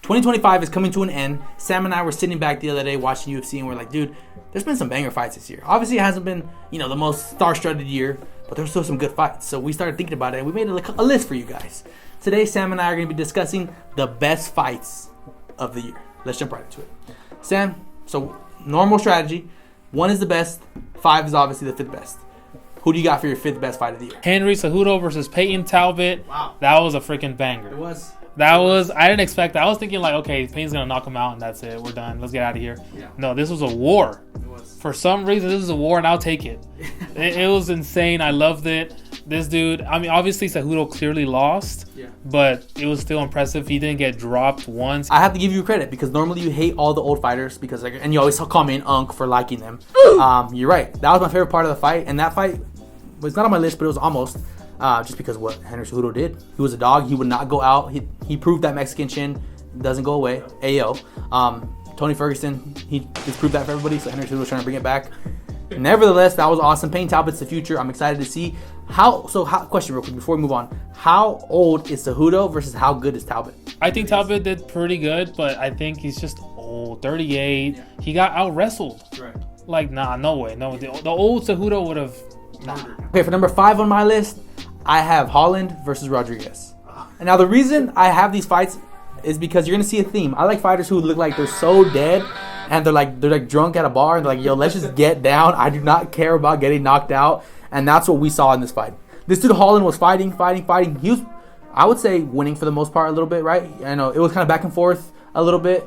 2025 is coming to an end. Sam and I were sitting back the other day watching UFC, and we're like, dude, there's been some banger fights this year. Obviously, it hasn't been, the most star-studded year, but there's still some good fights. So we started thinking about it, and we made a list for you guys. Today, Sam and I are going to be discussing the best fights of the year. Let's jump right into it. Sam, so normal strategy. 1 is the best. 5 is obviously the 5th best. Who do you got for your 5th best fight of the year? Henry Cejudo versus Peyton Talbot. Wow. That was a freaking banger. It was. I didn't expect that. I was thinking okay, Payne's going to knock him out and that's it. We're done. Let's get out of here. Yeah. No, this was a war. It was. For some reason, this is a war and I'll take it. It was insane. I loved it. This dude, obviously Cejudo clearly lost, but it was still impressive. He didn't get dropped once. I have to give you credit because normally you hate all the old fighters and you always call me an unk for liking them. You're right. That was my favorite part of the fight, and that fight was not on my list, but it was almost. Just because what Henry Cejudo did. He was a dog. He would not go out. He proved that Mexican chin doesn't go away. Ayo. Tony Ferguson, he just proved that for everybody, so Henry Cejudo was trying to bring it back. Nevertheless, that was awesome. Payne Talbot's the future. I'm excited to see question real quick before we move on. How old is Cejudo versus how good is Talbot? I think Talbot did pretty good, but I think he's just old. 38. Yeah. He got out-wrestled. Right. No way. No, the old Cejudo would have... Okay, for number 5 on my list, I have Holland versus Rodriguez. And now the reason I have these fights is because you're gonna see a theme. I like fighters who look like they're so dead and they're like drunk at a bar and they're like, yo, let's just get down. I do not care about getting knocked out. And that's what we saw in this fight. This dude Holland was fighting. He was, I would say, winning for the most part a little bit, right? I know it was kind of back and forth a little bit.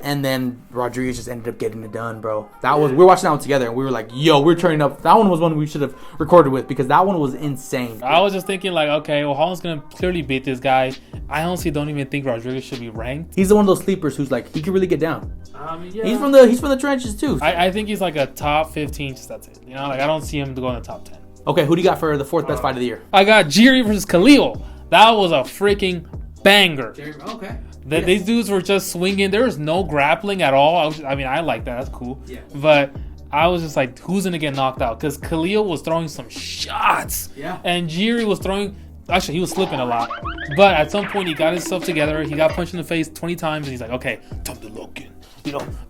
And then Rodriguez just ended up getting it done, bro. We were watching that one together, and we were like, yo, we're turning up. That one was one we should have recorded with because that one was insane. I was just thinking, okay, well, Holland's going to clearly beat this guy. I honestly don't even think Rodriguez should be ranked. He's one of those sleepers who's he can really get down. Yeah. He's from the trenches, too. I think he's a top 15, just that's it. I don't see him to go in the top 10. Okay, who do you got for the 4th best fight of the year? I got Jiri versus Khalil. That was a freaking banger. Okay. These dudes were just swinging. There was no grappling at all. I like that. That's cool. Yeah. But I was just like, who's going to get knocked out? Because Khalil was throwing some shots. Yeah. And Jiri was throwing... Actually, he was slipping a lot. But at some point, he got himself together. He got punched in the face 20 times. And he's like, okay, time to look in.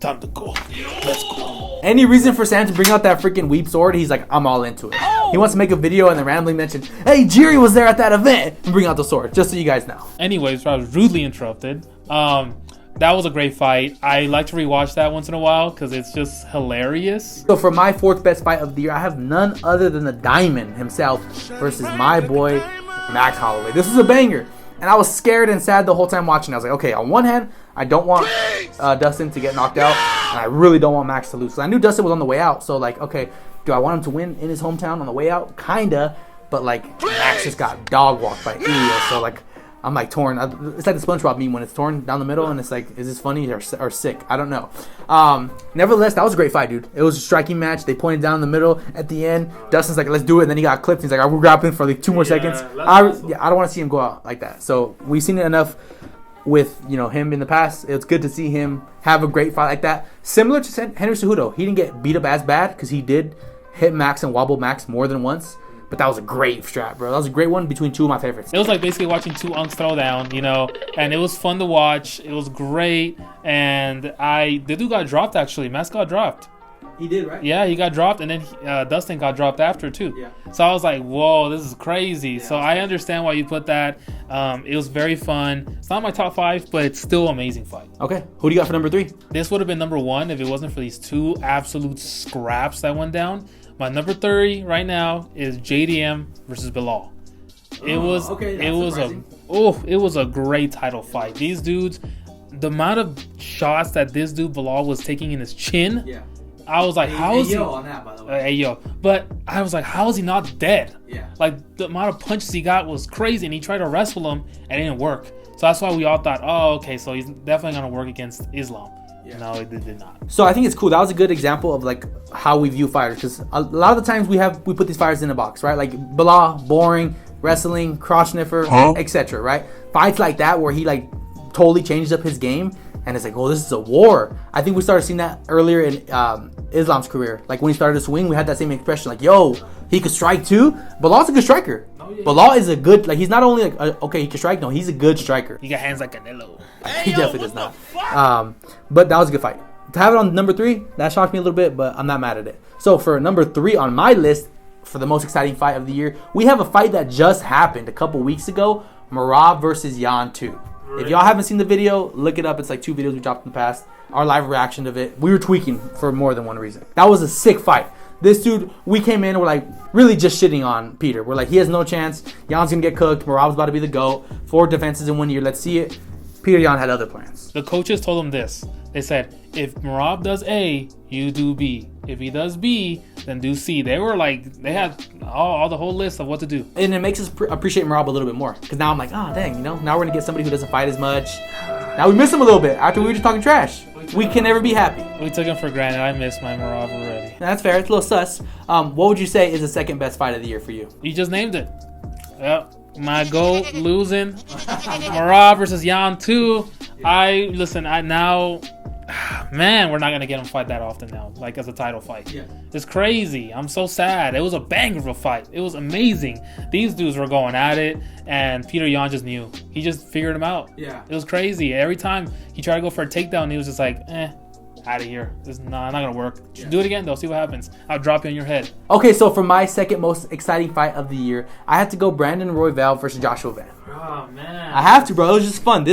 Time to go. Let's go. Any reason for Sam to bring out that freaking weep sword? He's like, I'm all into it. He wants to make a video and then randomly mention, hey, Jiri was there at that event, and bring out the sword, just so you guys know. Anyways, I was rudely interrupted. That was a great fight. I like to rewatch that once in a while because it's just hilarious. So for my 4th best fight of the year, I have none other than the Diamond himself versus my boy, Max Holloway. This was a banger. And I was scared and sad the whole time watching. I was like, okay, on one hand, I don't want Dustin to get knocked out, and I really don't want Max to lose. So I knew Dustin was on the way out, so okay, do I want him to win in his hometown on the way out? Kinda, but Max just got dog walked by Ilya, so I'm torn. It's like the SpongeBob meme when it's torn down the middle, and it's is this funny or sick? I don't know. Nevertheless, that was a great fight, dude. It was a striking match. They pointed down the middle at the end. Dustin's like, let's do it, and then he got clipped. He's like, we're grappling for 2 more seconds. I don't want to see him go out like that. So we've seen it enough with him in the past. It's good to see him have a great fight like that. Similar to Henry Cejudo, he didn't get beat up as bad because he did hit Max and wobble Max more than once. But that was a great strap, bro. That was a great one between 2 of my favorites. It was basically watching 2 unks throw down, and it was fun to watch. It was great, and the dude got dropped, actually. Max got dropped. He did, right? Yeah, he got dropped, and then Dustin got dropped after, too. Yeah. So I was like, whoa, this is crazy. Yeah, so I understand why you put that. It was very fun. It's not my top 5, but it's still an amazing fight. Okay. Who do you got for number 3? This would have been number 1 if it wasn't for these 2 absolute scraps that went down. My number 3 right now is JDM versus Bilal. It was a great title fight. These dudes, the amount of shots that this dude Bilal was taking in his chin. Yeah. I was like, how is he? on that, by the way. But I was like, how is he not dead? Yeah. The amount of punches he got was crazy, and he tried to wrestle him, and it didn't work. So that's why we all thought, oh, okay, so he's definitely gonna work against Islam. Yeah. No, it did not. So I think it's cool. That was a good example of how we view fighters, because a lot of the times we put these fighters in a box, right? Bilal, boring, wrestling, cross sniffer, etc. Right? Fights like that where he totally changes up his game, and it's oh, this is a war. I think we started seeing that earlier in Islam's career. When he started to swing, we had that same expression, yo, he could strike too. Bilal's a good striker. Bilal is a good, like, he's not only like okay, he can strike. No, he's a good striker. He got hands like Canelo. He definitely does not. But that was a good fight. To have it on number 3, that shocked me a little bit, but I'm not mad at it. So for number 3 on my list for the most exciting fight of the year, we have a fight that just happened a couple weeks ago. Merab versus Jan 2. If y'all haven't seen the video, look it up. It's like 2 videos we dropped in the past. Our live reaction of it. We were tweaking for more than one reason. That was a sick fight. This dude, we came in, we're like really just shitting on Peter. We're like, he has no chance. Jan's gonna get cooked. Merab's about to be the GOAT. 4 defenses in 1 year. Let's see it. Peter Yan had other plans. The coaches told him this. They said, if Merab does A, you do B. If he does B, then do C. They were like, they had all the whole list of what to do. And it makes us appreciate Merab a little bit more. Because now I'm like, oh, dang, now we're going to get somebody who doesn't fight as much. Now we miss him a little bit after we were just talking trash. We can never be happy. We took him for granted. I miss my Merab already. That's fair. It's a little sus. What would you say is the second best fight of the year for you? You just named it. Yep. My GOAT losing. Merab versus Jan 2. Man, we're not going to get him fight that often now, like as a title fight. Yeah. It's crazy. I'm so sad. It was a banger of a fight. It was amazing. These dudes were going at it, and Peter Yan just knew. He just figured him out. Yeah. It was crazy. Every time he tried to go for a takedown, he was just like, out of here. This is not going to work. Yeah. Do it again, though. See what happens. I'll drop you on your head. Okay, so for my second most exciting fight of the year, I had to go Brandon Royval versus Joshua Van. Oh, man. I have to, bro. It was just fun.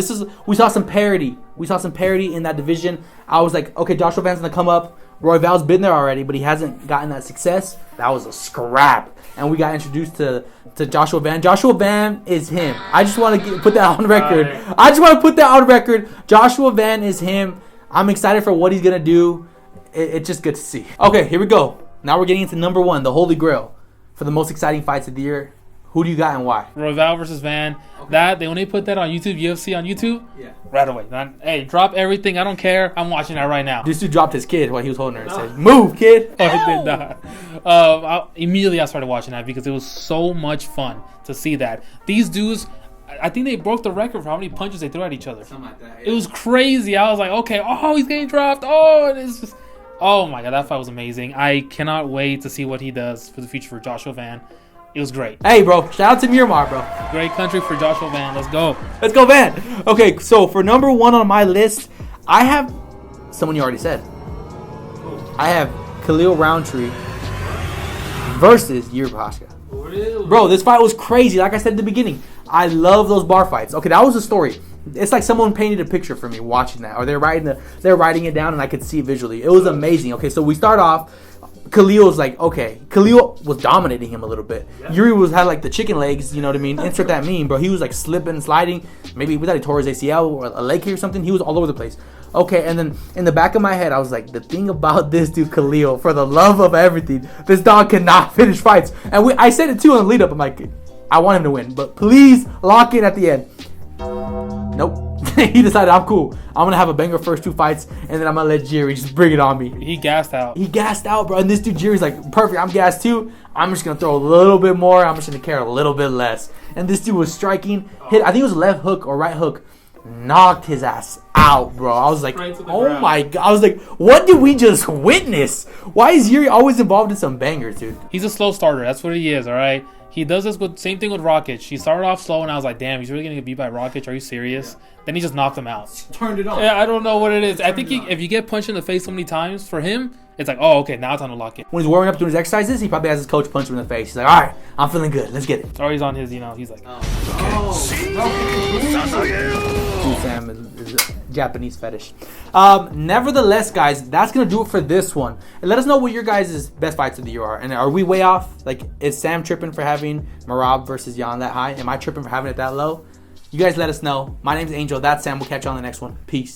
We saw some parity. We saw some parity in that division. I was like, okay, Joshua Van's going to come up. Royval's been there already, but he hasn't gotten that success. That was a scrap. And we got introduced to Joshua Van. Joshua Van is him. I just want to put that on record. Joshua Van is him. I'm excited for what he's going to do. It's just good to see. Okay, here we go. Now we're getting into number 1, the Holy Grail, for the most exciting fights of the year. Who do you got and why? Royval versus Van. Okay. When they put that on YouTube, UFC on YouTube, right away. Hey, drop everything. I don't care. I'm watching that right now. This dude dropped his kid while he was holding her and said, "Move, kid." Oh, he did not. Immediately I started watching that because it was so much fun to see that. These dudes, I think they broke the record for how many punches they threw at each other. Something like that. Yeah. It was crazy. I was like, okay, he's getting dropped. It's just, oh my God, that fight was amazing. I cannot wait to see what he does for the future for Joshua Van. It was great. Hey, bro. Shout out to Miramar, bro. Great country for Joshua Van. Let's go. Let's go, Van. Okay, so for number 1 on my list, I have someone you already said. I have Khalil Roundtree versus Yuri Prochazka. Really? Bro, this fight was crazy. Like I said at the beginning, I love those bar fights. Okay, that was the story. It's like someone painted a picture for me watching that, or they're writing it down, and I could see it visually. It was amazing. Okay, so we start off. Khalil was like, okay. Khalil was dominating him a little bit. Yeah. Yuri had like the chicken legs, you know what I mean? Insert that meme, bro. He was like slipping, sliding. Maybe we thought he tore his ACL or a leg kick or something. He was all over the place. Okay, and then in the back of my head, I was like, the thing about this dude, Khalil, for the love of everything, this dog cannot finish fights. And I said it too on the lead up. I'm like, I want him to win, but please lock in at the end. Nope. He decided I'm cool. I'm gonna have a banger first 2 fights, and then I'm gonna let Jerry just bring it on me. He gassed out. Bro. And this dude Jerry's like, perfect. I'm gassed too. I'm just gonna throw a little bit more. I'm just gonna care a little bit less. And this dude was striking. I think it was left hook or right hook. Knocked his ass out, bro. I was like, oh my God. I was like, what did we just witness? Why is Yuri always involved in some bangers, dude? He's a slow starter. That's what he is. All right. He does this same thing with Rockets. She started off slow, and I was like, damn, he's really going to get beat by Rockets. Are you serious? Yeah. Then he just knocked him out. Turned it on. Yeah, I don't know what it is. I think if you get punched in the face so many times, for him, it's like, oh, okay, now it's time to lock in. When he's warming up doing his exercises, he probably has his coach punch him in the face. He's like, all right, I'm feeling good. Let's get it. Or he's on his, he's like, Sam is a Japanese fetish. Nevertheless, guys, that's going to do it for this one. And let us know what your guys' best fights of the year are. And are we way off? Like, is Sam tripping for having Merab versus Jan that high? Am I tripping for having it that low? You guys let us know. My name's Angel. That's Sam. We'll catch you on the next one. Peace.